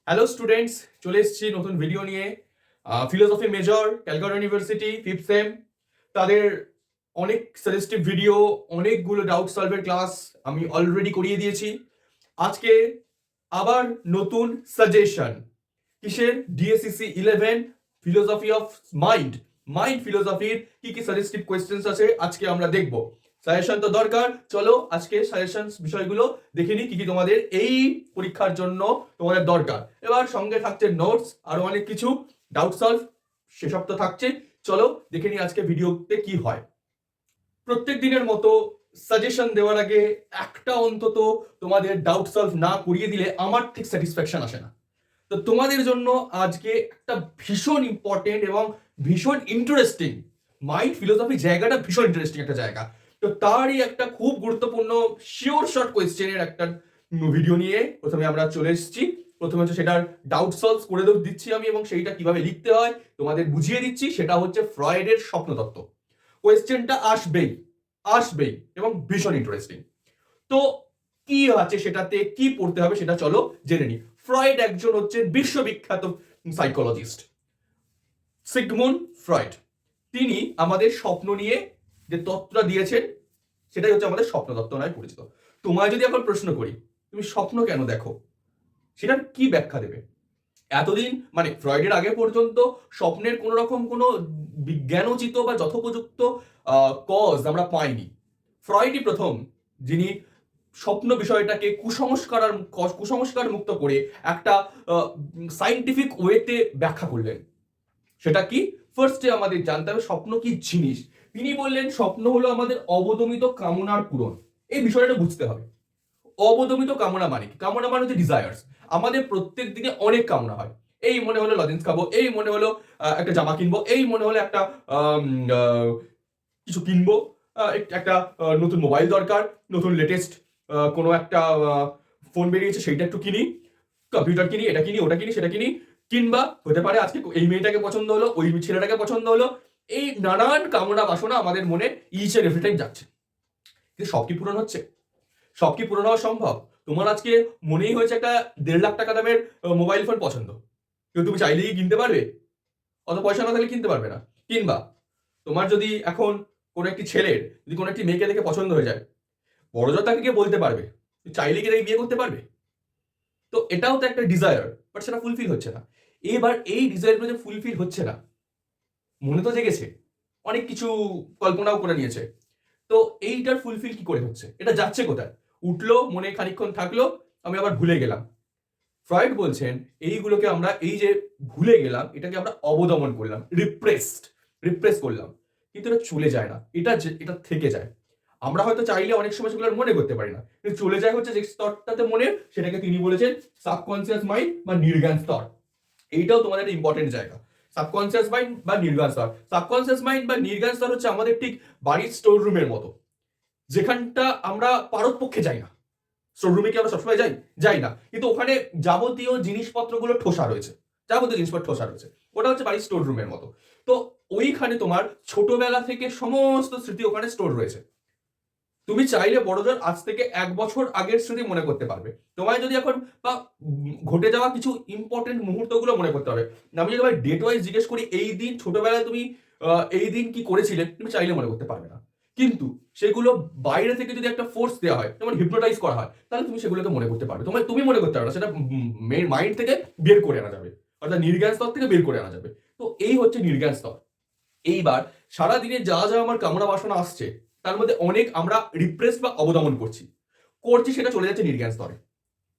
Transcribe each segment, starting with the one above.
Hello students, চলে এসেছি নতুন ভিডিও নিয়ে। Philosophy major, Calcutta university, fifth sem. তাদের অনেক সাজেস্টিভ ভিডিও, অনেকগুলো ডাউট সলভের ক্লাস আমি অলরেডি করিয়ে দিয়েছি। আজকে আবার নতুন সাজেশন। কিসের? DSCC 11 philosophy of mind. Mind ফিলোসফির কি কি সাজেস্টিভ কোয়েশ্চেন্স আছে আজকে আমরা দেখব। সাজেশন তো দরকার, চলো আজকে সাজেশন বিষয়গুলো দেখে নিই কি কি তোমাদের এই পরীক্ষার জন্য তোমাদের দরকার। এবার সঙ্গে থাকছে নোটস, আরো অনেক কিছু, ডাউট সলভ সেসব তো থাকছে। চলো দেখে নিই আজকে ভিডিওতে কি হয়। প্রত্যেক দিনের মতো সাজেশন দেওয়ার আগে একটা অন্তত তোমাদের ডাউট সলভ না করিয়ে দিলে আমার ঠিক স্যাটিসফ্যাকশন আসে না। তো তোমাদের জন্য আজকে একটা ভীষণ ইম্পর্টেন্ট এবং ভীষণ ইন্টারেস্টিং, মাইন্ড ফিলোসফি জায়গাটা ভীষণ ইন্টারেস্টিং একটা জায়গা। তো তারই একটা খুব গুরুত্বপূর্ণ শিওর শর্ট কোয়েশ্চেনের একটা ভিডিও নিয়ে প্রথমে আমরা চলে এসেছি। প্রথমে হচ্ছে সেটার ডাউট সলভ করে দিচ্ছি আমি, এবং সেইটা কিভাবে লিখতে হয় তোমাদের বুঝিয়ে দিচ্ছি। সেটা হচ্ছে ফ্রয়েডের স্বপ্নতত্ত্ব। কোয়েশ্চেনটা আসবেই আসবেই এবং ভীষণ ইন্টারেস্টিং। তো কি আছে সেটাতে, কি পড়তে হবে সেটা চলো জেনে নিই। ফ্রয়েড একজন হচ্ছে বিশ্ববিখ্যাত সাইকোলজিস্ট, সিগমুন্ড ফ্রয়েড। তিনি আমাদের স্বপ্ন নিয়ে যে তত্ত্বটা দিয়েছেন সেটাই হচ্ছে আমাদের স্বপ্ন তত্ত্ব নয় পরিচিত। তোমায় যদি এখন প্রশ্ন করি তুমি স্বপ্ন কেন দেখো, সেটার কি ব্যাখ্যা দেবে? এতদিন মানে ফ্রয়েডের আগে পর্যন্ত স্বপ্নের কোন রকম কোনো বিজ্ঞানোচিত বা যথোপযুক্ত কজ আমরা পাইনি। ফ্রয়েডই প্রথম যিনি স্বপ্ন বিষয়টাকে কুসংস্কার মুক্ত করে একটা সাইন্টিফিক ওয়েতে ব্যাখ্যা করলেন। সেটা কি? ফার্স্টে আমাদের জানতে হবে স্বপ্ন কি জিনিস। তিনি বললেন স্বপ্ন হলো আমাদের অবদমিত কামনার পূরণ। এই বিষয়টা বুঝতে হবে। অবদমিত কামনা মানে কি? কামনা মানে হচ্ছে ডিজায়ার্স। আমাদের প্রত্যেক দিনে অনেক কামনা হয়। এই মনে হলো লজেন্স খাবো, এই মনে হলো একটা জামা কিনবো, এই মনে হলো একটা আম, আহ, কিছু কিনবো, একটা নতুন মোবাইল দরকার, নতুন লেটেস্ট কোনো একটা ফোন বেরিয়েছে সেইটা একটু কিনি, কম্পিউটার কিনি, এটা কিনি, ওটা কিনি, সেটা কিনি। কিংবা হতে পারে আজকে এই মেয়েটাকে পছন্দ হলো, ওই ছেলেটাকে পছন্দ হলো। এই নানান কামনা বাসনা আমাদের মনে ইচ এন্ড এভরি টাইম যাচ্ছে। কিন্তু সব কি পূরণ হচ্ছে? সব কি পূরণ হওয়া সম্ভব? তোমার আজকে মনেই হয়েছে একটা 1.5 লাখ টাকা দামের মোবাইল ফোন পছন্দ, কিন্তু তুমি চাইলেই কিনতে পারবে? অত পয়সা না থাকলে কিনতে পারবে না। কিংবা তোমার যদি এখন কোনো একটি ছেলের যদি কোনো একটি মেয়েকে দেখে পছন্দ হয়ে যায়, বড়জোর তাকে গিয়ে বলতে পারবে, চাইলে কি তাকে বিয়ে করতে পারবে? তো এটাও তো একটা ডিজায়ার, বাট সেটা ফুলফিল হচ্ছে না। এবার এই ডিজায়ারগুলো যে ফুলফিল হচ্ছে না, মনে তো জেগেছে, অনেক কিছু কল্পনাও করে নিয়েছে। তো এইটার ফুলফিল কি করে হচ্ছে? এটা যাচ্ছে কোথায়? উঠলো, মনে খানিকক্ষণ থাকলো, আমি আবার ভুলে গেলাম। ফ্রয়েড বলছেন এইগুলোকে আমরা, এই যে ভুলে গেলাম, এটাকে আমরা অবদমন করলাম, রিপ্রেস করলাম। কিন্তু এটা চলে যায় না, এটা থেকে যায়। আমরা হয়তো চাইলে অনেক সময় সেগুলো আর মনে করতে পারি না, কিন্তু চলে যায় হচ্ছে যে স্তরটাতে মনে, সেটাকে তিনি বলেছেন সাবকনসিয়াস মাইন্ড বা নির্জ্ঞান স্তর। এইটাও তোমাদের একটা ইম্পর্টেন্ট জায়গা। সাবকনসিয়াস মাইন্ড বা নির্জ্ঞান স্তর। সাবকনসিয়াস মাইন্ড বা নির্জ্ঞান স্তর হচ্ছে আমাদের ঠিক বাড়ির স্টোর রুমের মতো, যেখানটা আমরা পারতপক্ষে যাই না। স্টোর রুমে কি আমরা সবসময় যাই? যাই না, কিন্তু ওখানে যাবতীয় জিনিসপত্রগুলো ঠোসা রয়েছে, যাবতীয় জিনিসপত্র ঠোসা রয়েছে। ওটা হচ্ছে বাড়ির স্টোর রুমের মতো। তো ওইখানে তোমার ছোটবেলা থেকে সমস্ত স্মৃতি ওখানে স্টোর রয়েছে। তুমি চাইলে বড়জোর আজ থেকে 1 বছর আগের স্মৃতি মনে করতে পারবে। তোমায় যদি এখন বা ঘটে যাওয়া কিছু ইম্পর্টেন্ট মুহূর্তগুলো মনে করতে হবে। আমি যদি তোমায় ডেট ওয়াইজ জিজ্ঞেস করি এই দিন ছোটবেলায় তুমি এই দিন কি করেছিলে, তুমি চাইলে মনে করতে পারবে না। কিন্তু সেগুলো বাইরে থেকে যদি একটা ফোর্স দেওয়া হয়, যেমন হিপনোটাইজ করা হয়, তাহলে তুমি সেগুলোকে মনে করতে পারবে। তুমি মনে করতে পারবে না, সেটা মাইন্ড থেকে বের করে আনা যাবে, অর্থাৎ নির্জ্ঞান স্তর থেকে বের করে আনা যাবে। তো এই হচ্ছে নির্জ্ঞান স্তর। এইবার সারাদিনে যা যা আমার কামনা বাসনা আসছে, তার মধ্যে অনেক আমরা রিপ্রেস বা অবদমন করছি, সেটা চলে যাচ্ছে নির্জ্ঞান স্তরে।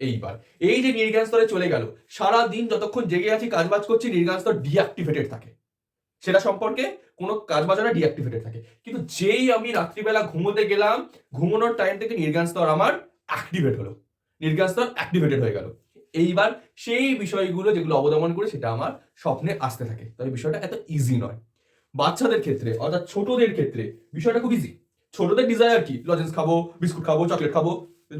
এইবার এই যে নির্জ্ঞান স্তরে চলে গেল, সারা দিন যতক্ষণ জেগে আছি কাজবাজ করছি, নির্জ্ঞান স্তর ডিঅ্যাক্টিভেটেড থাকে, সেটা সম্পর্কে কোনো কাজ বাজনা ডিঅ্যাক্টিভেটেড থাকে। কিন্তু যেই আমি রাত্রিবেলা ঘুমোতে গেলাম, ঘুমানোর টাইম থেকে নির্জ্ঞান স্তর আমার অ্যাক্টিভেট হলো, নির্জ্ঞান স্তর অ্যাক্টিভেটেড হয়ে গেল। এইবার সেই বিষয়গুলো যেগুলো অবদমন করে সেটা আমার স্বপ্নে আসতে থাকে। তবে বিষয়টা এত ইজি নয়। বাচ্চাদের ক্ষেত্রে অর্থাৎ ছোটদের ক্ষেত্রে বিষয়টা খুব ইজি। ছোটদের ডিজায়ার কি? লজেন্স খাবো, বিস্কুট খাবো, চকলেট খাবো।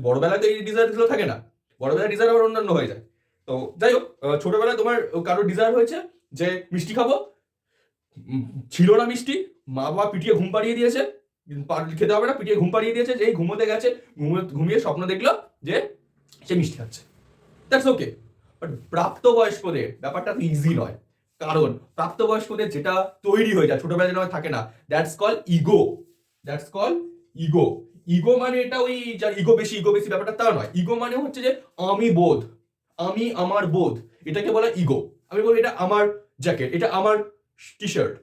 বড়বেলায় তো এই ডিজায়ার গুলো থাকে না, বড়বেলায় ডিজায়ার আবার অন্যান্য হয়ে যায়। তো যাই হোক, ছোটবেলায় তোমার কারো ডিজায়ার হয়েছে যে মিষ্টি খাবো, ছিল না মিষ্টি, মা বাবা পিটিয়ে ঘুম পাড়িয়ে দিয়েছে, খেতে হবে না, পিটিয়ে ঘুম পাড়িয়ে দিয়েছে, যেই ঘুমোতে গেছে, ঘুমিয়ে স্বপ্ন দেখলো যে সে মিষ্টি খাচ্ছে। That's okay. বাট প্রাপ্তবয়স্কদের ব্যাপারটা তো ইজি নয়, কারণ প্রাপ্তবয়স্কদের যেটা তৈরি হয়ে যায় ছোটবেলায় যেন থাকে না, that's call ego. That's call ego. Ego মানে এটা ওই যার ইগো বেশি ব্যাপারটা তা নয়। ইগো মানে হচ্ছে যে আমি বোধ, আমি আমার বোধ, এটাকে বলা ইগো। আমি বলি এটা আমার জ্যাকেট, এটা আমার টি শার্ট,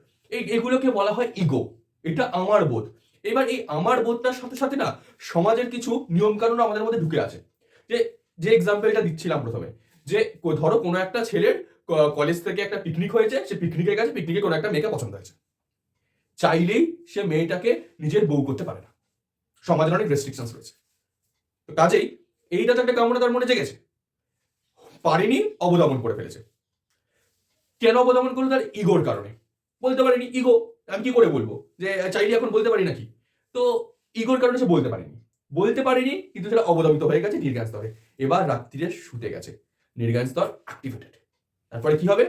এগুলোকে বলা হয় ইগো। এটা আমার বোধ। এবার এই আমার বোধটার সাথে সাথে না সমাজের কিছু নিয়ম কানুন আমাদের মধ্যে ঢুকে আছে। যে যে এক্সাম্পলটা দিচ্ছিলাম প্রথমে, যে ধরো কোনো একটা ছেলের কলেজ থেকে একটা পিকনিক হয়েছে, সে পিকনিকের কাছে পিকনিকে কোনো একটা মেয়েকে পছন্দ হয়েছে, চাইলেই সে মেয়েটাকে নিজের বউ করতে পারে না, সমাজের অনেক রেস্ট্রিকশনস রয়েছে। তো কাজেই এইটা তো একটা কামনা তার মনে জেগেছে, পারেনি, অবদমন করে ফেলেছে। কেন অবদমন করলো? তার ইগোর কারণে। বলতে পারেনি, ইগো, আমি কি করে বলবো যে চাইলে এখন বলতে পারি নাকি? তো ইগোর কারণে সে বলতে পারেনি, কিন্তু সেটা অবদমিত হয়ে গেছে নির্গান স্তরে। এবার রাত্রিরে শুতে গেছে, নির্গান স্তর অ্যাক্টিভেটেড। তারপরে কি হবে?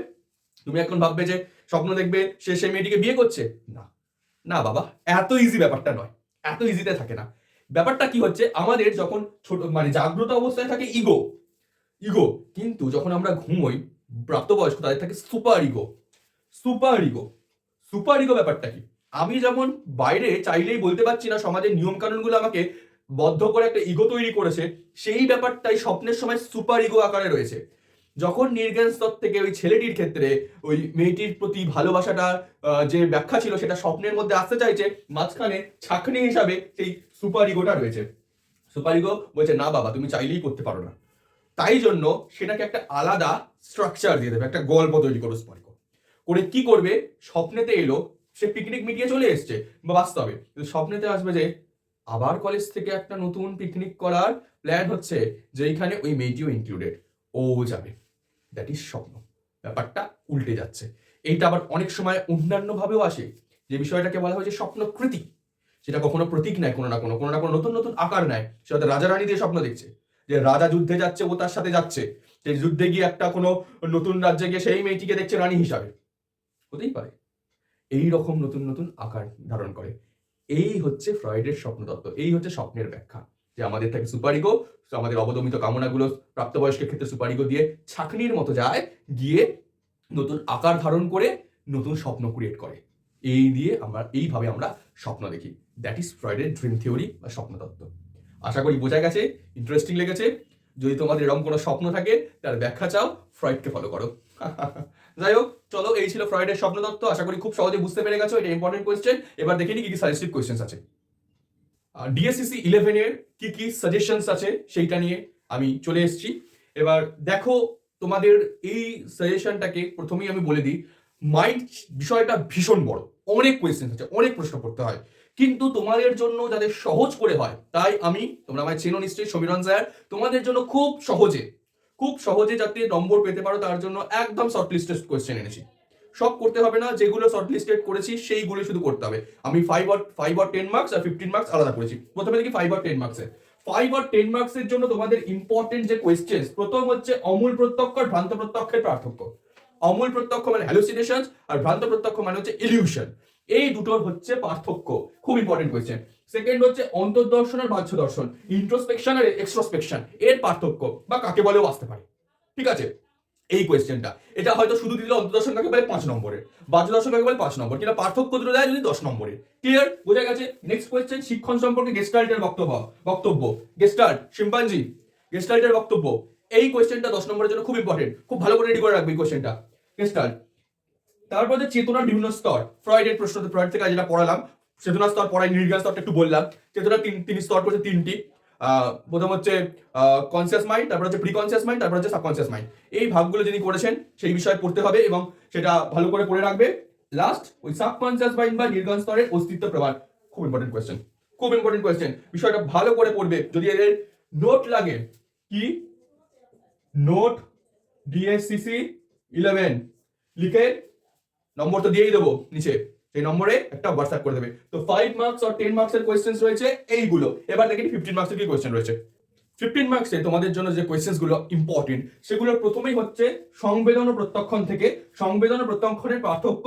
তুমি এখন ভাববে যে স্বপ্ন দেখবে সে সেই মেয়েটিকে বিয়ে করছে। না না বাবা, এত ইজি ব্যাপারটা নয়, এত ইজিতে থাকে না। ব্যাপারটা কি হচ্ছে, আমাদের যখন ছোট মানে জাগ্রত অবস্থায় থাকে ইগো, কিন্তু যখন আমরা ঘুমোই প্রাপ্তবয়স্ক তাদের থাকে সুপার ইগো। সুপার ইগো ব্যাপারটা কি? আমি যেমন বাইরে চাইলেই বলতে পারছি না, সমাজের নিয়ম কানুনগুলো আমাকে বদ্ধ করে একটা ইগো তৈরি করেছে, সেই ব্যাপারটাই স্বপ্নের সময় সুপার ইগো আকারে রয়েছে। যখন নির্জ্ঞান স্তর থেকে ওই ছেলেটির ক্ষেত্রে ওই মেয়েটির প্রতি ভালোবাসাটা যে ব্যাখ্যা ছিল সেটা স্বপ্নের মধ্যে আসতে চাইছে, মাঝখানে ছাকনি হিসাবে সেই সুপার ইগোটা রয়েছে। সুপার ইগো বলছে না বাবা, তুমি চাইলেই করতে পারো না। তাই জন্য সেটাকে একটা আলাদা স্ট্রাকচার দিয়ে দেবে, একটা গল্প তৈরি করো সুপার ইগো করে। কি করবে? স্বপ্নেতে এলো, সে পিকনিক মিটিয়ে চলে এসছে বা বাস্তবে, কিন্তু স্বপ্নেতে আসবে যে আবার কলেজ থেকে একটা নতুন পিকনিক করার প্ল্যান হচ্ছে, যেখানে ওই মেয়েটিও ইনক্লুডেড, ও যাবে। দ্যাট ইজ স্বপ্ন। ব্যাপারটা উল্টে যাচ্ছে। এইটা আবার অনেক সময় অন্যান্য ভাবেও আসে, যে বিষয়টাকে বলা হয় যে স্বপ্নকৃতি। সেটা কখনো প্রতীক নেয়, কোনো না কোনো নতুন নতুন আকার নেয়। সেটা রাজা রানী দিয়ে স্বপ্ন দেখছে, যে রাজা যুদ্ধে যাচ্ছে, ও তার সাথে যাচ্ছে, সেই যুদ্ধে গিয়ে একটা কোনো নতুন রাজ্যে গিয়ে সেই মেয়েটিকে দেখছে রানী হিসাবে। হতেই পারে এই রকম নতুন নতুন আকার ধারণ করে। এই হচ্ছে ফ্রয়েডের স্বপ্নতত্ত্ব, এই হচ্ছে স্বপ্নের ব্যাখ্যা, যে আমাদের থাকে সুপার ইগো, আমাদের অবদমিত কামনাগুলো প্রাপ্তবয়স্কের ক্ষেত্রে সুপার ইগো দিয়ে ছাকনির মতো যায়, গিয়ে নতুন আকার ধারণ করে নতুন স্বপ্ন ক্রিয়েট করে। এইভাবে আমরা স্বপ্ন দেখি। দ্যাট ইজ ফ্রয়েডের ড্রিম থিওরি বা স্বপ্নতত্ত্ব। আশা করি বোঝা গেছে, ইন্টারেস্টিং লেগেছে। যদি তোমাদের এরকম কোনো স্বপ্ন থাকে তার ব্যাখ্যা চাও, ফ্রয়েডকে ফলো করো। যাই হোক, চলো, এই ছিল ফ্রয়েডের স্বপ্নতত্ত্ব। আশা করি খুব সহজে বুঝতে পেরে গেছো, এটা ইম্পর্টেন্ট কোয়েশ্চেন। এবার দেখে নি কি কি সাজেস্টিভ কোয়েশ্চেন আছে। ডিএসসিসি 11 এর কি কি সাজেশনস আছে সেইটা নিয়ে আমি চলে এসেছি। এবার দেখো, তোমাদের এই সাজেশনটাকে প্রথমেই আমি বলে দিই, মাইন্ড বিষয়টা ভীষণ বড়, অনেক কোয়েশ্চেন আছে, অনেক প্রশ্ন করতে হয়, কিন্তু তোমাদের জন্য যাদের সহজ করে হয়, তাই তোমরা আমায় চেনো নিশ্চয়ই, সমীরণ স্যার, তোমাদের জন্য খুব সহজে যাতে নম্বর পেতে পারো তার জন্য একদম শর্ট লিস্টেড কোয়েশ্চেন এনেছি। সব করতে হবে না, যেগুলো শর্ট লিস্টেড করেছি সেইগুলো শুধু করতে হবে। আমি 5 or 10 মার্কস আর 15 মার্কস আলাদা করেছি। প্রথমে দেখি 5 or 10 মার্কসের। 5 or 10 মার্কসের জন্য তোমাদের ইম্পর্টেন্ট যে কোয়েশ্চেন, প্রথম হচ্ছে অমূল প্রত্যক্ষ আর ভ্রান্ত প্রত্যক্ষের পার্থক্য। অমূল প্রত্যক্ষ মানে হ্যালুসিনেশন, আর ভ্রান্ত প্রত্যক্ষ মানে হচ্ছে ইলিউশন। এই দুটোর হচ্ছে পার্থক্য, খুব ইম্পর্টেন্ট কোয়েশ্চেন। সেকেন্ড হচ্ছে অন্তর্দর্শন আর বাহ্য দর্শন, ইন্ট্রোস্পেকশন আর এক্সট্রোস্পেকশন, এর পার্থক্য বা কাকে বলেও আসতে পারে। ঠিক আছে, এই কোয়েশ্চেনটা, এটা হয়তো শুধু দিলে অন্তর্দর্শন কাকে বলে 5 নম্বরের, বাহ্য দর্শন কাকে বলে 5 নম্বর, কিংবা পার্থক্য দুটো দেয় যদি 10 নম্বরের। ক্লিয়ার, বোঝা গেছে? নেক্সট কোয়েশ্চেন, শিক্ষণ সম্পর্কে গেস্টাল্টের বক্তব্য। গেস্টাল্ট, শিম্পাঞ্জি, গেস্টাল্টের বক্তব্য। এই কোয়েশ্চেনটা 10 নম্বরের জন্য খুব ইম্পর্টেন্ট, খুব ভালো করে রেডি করে রাখবে এই কোয়েশ্চেনটা। গেস্টাল্ট। তারপর যে চেতনার বিভিন্ন স্তর, ফ্রয়েডের প্রশ্ন, ফ্রয়েড থেকে যেটা পড়ালাম, চেতনা স্তর পড়াই, নির্জ্ঞান স্তরটা একটু বললাম। চেতনা তিন স্তর করেছে, 3টি। প্রথম হচ্ছে কনসিয়াস মাইন্ড, তারপর হচ্ছে প্রিকনসিয়াস মাইন্ড, তারপর হচ্ছে সাবকনসিয়াস মাইন্ড। এই ভাগগুলো যিনি করেছেন সেই বিষয়ে পড়তে হবে এবং সেটা ভালো করে পড়ে রাখবে। লাস্ট, ওই সাবকনসিয়াস মাইন্ড বা নির্জ্ঞান স্তরের অস্তিত্ব প্রমাণ, খুব ইম্পর্টেন্ট কোয়েশ্চেন। বিষয়টা ভালো করে পড়বে। যদি এদের নোট লাগে, কি নোট ডিএসসিসি 11 লিখে নম্বর তো দিয়েই দেবো নিচে, সেই নম্বরে একটা হোয়াটসঅ্যাপ করে দেবে। তো 5 মার্কস আর 10 মার্কসের কোয়েশ্চেন্স রয়েছে এইগুলো। এবার দেখি 15 মার্কসের কি কোয়েশ্চেন রয়েছে। 15 মার্কসে তোমাদের জন্য যে কোয়েশ্চেন্স গুলো ইম্পর্টেন্ট, সেগুলোর প্রথমেই হচ্ছে সংবেদন ও প্রত্যক্ষণ থেকে সংবেদন ও প্রত্যক্ষণের পার্থক্য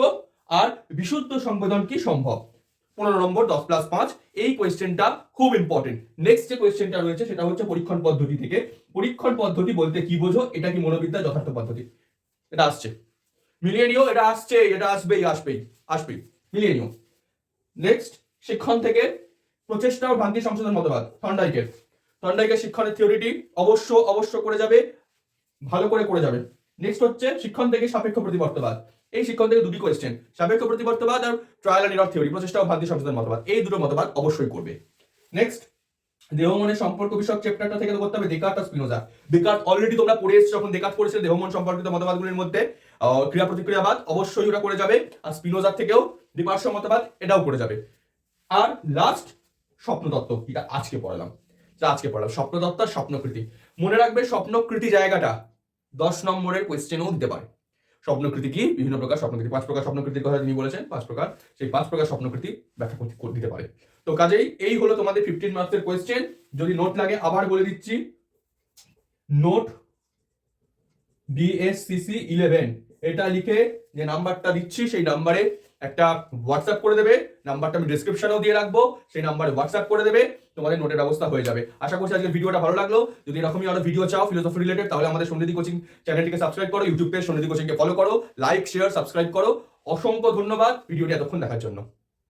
আর বিশুদ্ধ সংবেদন কি সম্ভব। 15 নম্বর 10+5 এই কোয়েশ্চেনটা খুব ইম্পর্টেন্ট। নেক্সট যে কোয়েশ্চেনটা রয়েছে সেটা হচ্ছে পরীক্ষণ পদ্ধতি থেকে। পরীক্ষণ পদ্ধতি বলতে কি বোঝো, এটা কি মনোবিদ্যার যথার্থ পদ্ধতি? এটা আসছে, মিলিয়ে নিও, এটা আসছে, এটা আসবেই মিলিয়ে নিও। নেক্সট শিক্ষণ থেকে প্রচেষ্টা ও ভ্রান্তি সংশোধন মতবাদ, থর্নডাইকের শিক্ষণের থিওরিটি অবশ্য করে যাবে, ভালো করে যাবে। নেক্সট হচ্ছে শিক্ষণ থেকে সাপেক্ষ প্রতিবর্তবাদ। এই শিক্ষণ থেকে দুটি কোয়েশ্চেন, সাপেক্ষ প্রতিবর্তবাদ আর ট্রায়াল এন্ড এরর থিওরি, প্রচেষ্টা ও ভ্রান্তি সংশোধন মতবাদ, এই দুটো মতবাদ অবশ্যই করবে। নেক্সট দেহ মনের সম্পর্ক বিষয়ক চ্যাপ্টারটা থেকে করতে হবে ডেকার্ট আর স্পিনোজা। ডেকার্ট অলরেডি তোমরা পড়ে এসেছো, যখন ডেকার্ট পড়েছিলে দেহ মন সম্পর্কিত মতবাদগুলির মধ্যে ক্রিয়া প্রতিক্রিয়াবাদ অবশ্যই ওটা করে যাবে, আর স্পিনোজার থেকেও দ্বিপার্শ্ব মতবাদ এটাও করে যাবে। আর লাস্ট স্বপ্নতত্ত্ব, এটা আজকে পড়ালাম স্বপ্নতত্ত্ব আর স্বপ্নকৃতি। মনে রাখবে স্বপ্নকৃতি জায়গাটা 10 নম্বরের কোয়েশ্চেনও দিতে পারে। স্বপ্নকৃতি কি, বিভিন্ন প্রকার স্বপ্নকৃতি, 5 প্রকার স্বপ্নকৃতির কথা তিনি বলেছেন, 5 প্রকার, সেই 5 প্রকার স্বপ্নকৃতি ব্যাখ্যা করতে দিতে পারে। তো কাজেই এই হলো তোমাদের 15 মার্কসের কোয়েশ্চেন। যদি নোট লাগে আবার বলে দিচ্ছি, নোট DSCC 11 এটা লিখে যে নাম্বারটা দিচ্ছি সেই নাম্বারে একটা হোয়াটসঅ্যাপ করে দেবে, নাম্বারটা আমি ডেসক্রিপশনেও দিয়ে রাখবো, সেই নাম্বারে হোয়াটসঅ্যাপ করে দেবে, তোমাদের নোটের ব্যবস্থা হয়ে যাবে। আশা করছি আজকের ভিডিওটা ভালো লাগলো। যদি এরকমই আরো ভিডিও চাও ফিলোসফি রিলেটেড, তাহলে আমাদের সন্নিধি কোচিং চ্যানেলটিকে সাবস্ক্রাইব করো, ইউটিউব পেজ সন্নিধি কোচিংকে ফলো করো, লাইক শেয়ার সাবস্ক্রাইব করো। অসংখ্য ধন্যবাদ ভিডিওটি এতক্ষণ দেখার জন্য।